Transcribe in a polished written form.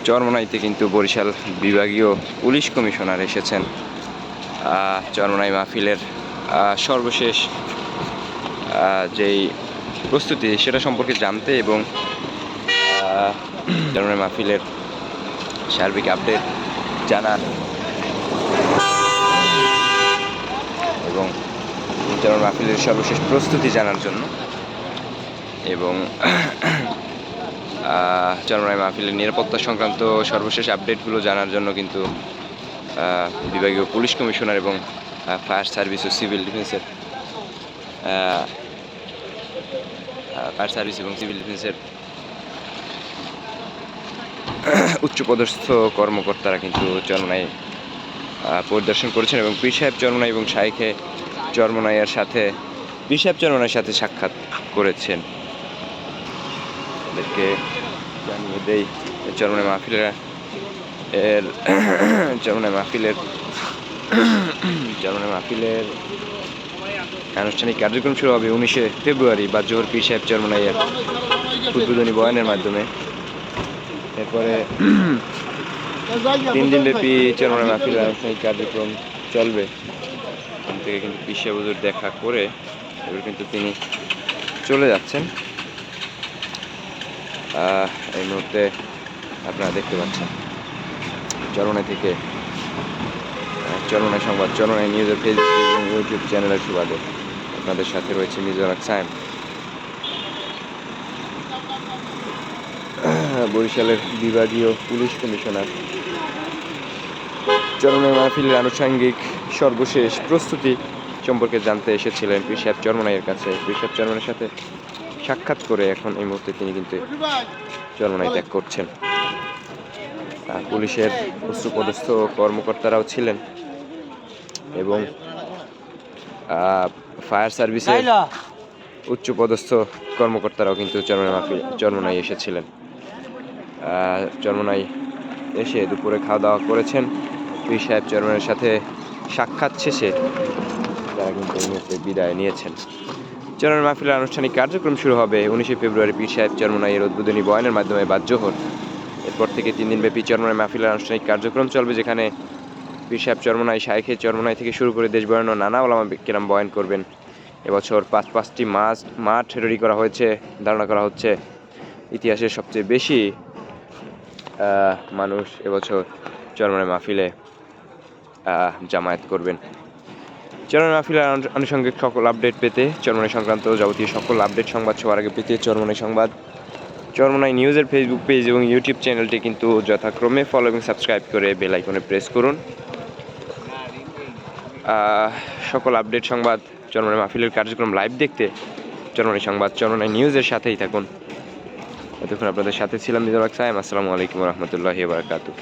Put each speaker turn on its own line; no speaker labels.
চরমোনাইতে কিন্তু বরিশাল বিভাগীয় police commissioner এসেছেন চরমোনাই মাহফিলের সর্বশেষ যেই প্রস্তুতি সেটা সম্পর্কে জানতে এবং চরমোনাই মাহফিলের সার্বিক আপডেট জানার এবং চরমোনাই মাহফিলের সর্বশেষ প্রস্তুতি জানার জন্য এবং চরমোনাই মাহফিলের নিরাপত্তা সংক্রান্ত সর্বশেষ আপডেটগুলো জানার জন্য কিন্তু বিভাগীয় পুলিশ কমিশনার এবং ফায়ার সার্ভিস ও সিভিল ডিফেন্সের উচ্চপদস্থ কর্মকর্তারা কিন্তু চরমোনাই পরিদর্শন করেছেন এবং পীর সাহেব চরমোনাই এবং শাইখে চরমোনাইয়ের সাথে পীর সাহেব চরমোনাইয়ের সাথে সাক্ষাৎ করেছেন। তাদেরকে জানিয়ে দেই চরমোনাই মাহফিলের আনুষ্ঠানিক কার্যক্রম শুরু হবে 19শে ফেব্রুয়ারি বাদ-জোহর পীর সাহেব চরমোনাইয়ের উদ্বোধনী বয়ানের মাধ্যমে। এরপরে 3 দিনব্যাপী চরমোনাই মাহফিলের আনুষ্ঠানিক কার্যক্রম চলবে। এখান থেকে কিন্তু পীর সাহেব হুজুর দেখা করে এবার কিন্তু তিনি চলে যাচ্ছেন। এই মুহূর্তে আপনারা দেখতে পাচ্ছেন চরমোনাই থেকে চরমোনাই সংবাদ, চরমোনাই নিউজের ফেসবুক এবং ইউটিউব চ্যানেলের সুবাদে আপনাদের সাথে রয়েছে মিজানুর সায়েম। বরিশালের বিভাগীয় পুলিশ কমিশনার চরমোনাই মাহফিলের আনুষঙ্গিক সর্বশেষ প্রস্তুতি সম্পর্কে জানতে এসেছিলেন পীর সাহেব চরমোনাইয়ের কাছে। পীর সাহেব চরমোনাইয়ের সাথে সাক্ষাৎ করে এখন এই মুহূর্তে তিনি কিন্তু চরমোনাই ত্যাগ করছেন। পুলিশের উচ্চপদস্থ কর্মকর্তারাও ছিলেন এবং ফায়ার সার্ভিসের উচ্চপদস্থ কর্মকর্তারাও কিন্তু চরমোনাই এসেছিলেন। চরমোনাই এসে দুপুরে খাওয়া দাওয়া করেছেন। পীর সাহেব চরমোনাইয়ের সাথে সাক্ষাৎ শেষে তারা কিন্তু এই মুহূর্তে বিদায় নিয়েছেন। চরমোনাই মাহফিলের আনুষ্ঠানিক কার্যক্রম শুরু হবে 19শে ফেব্রুয়ারি পীর সাহেব চরমোনাইয়ের উদ্বোধনী বয়ানের মাধ্যমে বাদ-জোহর। এরপর থেকে 3 দিনব্যাপী চরমোনাই মাহফিলের আনুষ্ঠানিক কার্যক্রম চলবে, যেখানে পীর সাহেব চরমোনাই, শাইখে চরমোনাই থেকে শুরু করে দেশ বয়ান ও নানা ওলামা কিরাম বয়ান করবেন। এবছর 5টি মাঠ রেডি করা হয়েছে। ধারণা করা হচ্ছে ইতিহাসের সবচেয়ে বেশি মানুষ এবছর চরমোনাই মাহফিলে জামায়াত করবেন। চরমোনাই মাহফিলের আনুষঙ্গিক সকল আপডেট পেতে, চরমোনাই সংক্রান্ত যাবতীয় সকল আপডেট সংবাদ সবার আগে পেতে চরমোনাই সংবাদ, চরমোনাই নিউজের ফেসবুক পেজ এবং ইউটিউব চ্যানেলটি কিন্তু যথাক্রমে ফলো এবং সাবস্ক্রাইব করে বেল আইকনে প্রেস করুন। সকল আপডেট সংবাদ, চরমোনাই মাহফিলের কার্যক্রম লাইভ দেখতে চরমোনাই সংবাদ, চরমোনাই নিউজের সাথেই থাকুন। এতক্ষণ আপনাদের সাথে ছিলাম মিজানুর সায়েম। আসসালামু আলাইকুম ওয়া রাহমাতুল্লাহি ওয়া বারাকাতুহু।